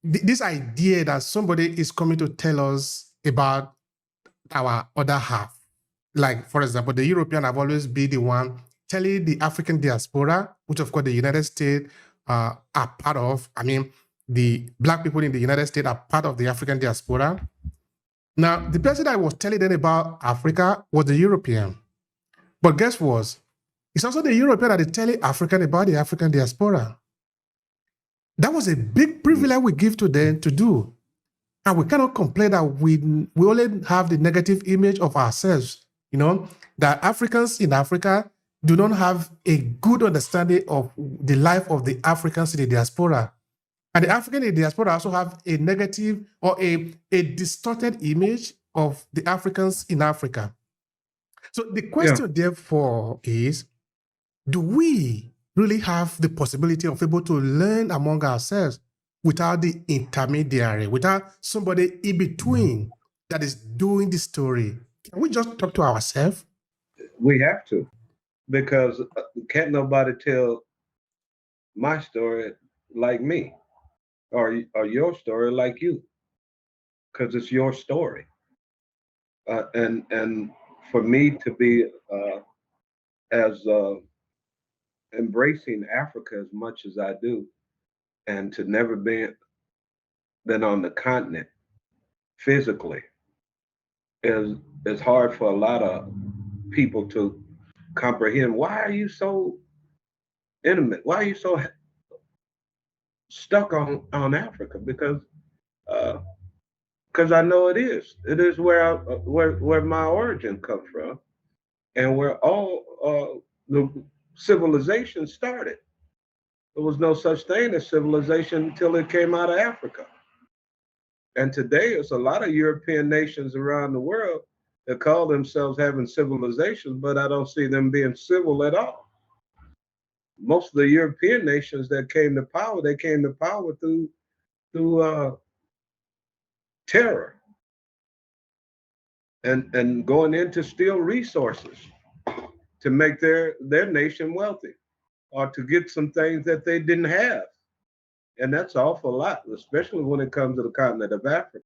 this idea that somebody is coming to tell us about our other half. Like, for example, the European have always been the one telling the African diaspora, which of course the United States are part of. I mean, the Black people in the United States are part of the African diaspora. Now, the person that was telling them about Africa was the European. But guess what? It's also the European that is telling African about the African diaspora. That was a big privilege we give to them to do. And we cannot complain that we only have the negative image of ourselves, that Africans in Africa do not have a good understanding of the life of the Africans in the diaspora. And the African in the diaspora also have a negative or a distorted image of the Africans in Africa. So the question, therefore, is, do we really have the possibility of able to learn among ourselves without the intermediary, without somebody in between that is doing the story? Can we just talk to ourselves? We have to, because can't nobody tell my story like me, or your story like you, because it's your story. And for me to be as embracing Africa as much as I do, and to never been on the continent physically, is hard for a lot of people to comprehend. Why are you so intimate? Why are you so stuck on Africa? Because I know it is where my origin comes from, and where all the civilization started. There was no such thing as civilization until it came out of Africa. And today, it's a lot of European nations around the world that call themselves having civilizations, but I don't see them being civil at all. Most of the European nations that came to power, they came to power through terror and going in to steal resources to make their nation wealthy, or to get some things that they didn't have. And that's an awful lot, especially when it comes to the continent of Africa.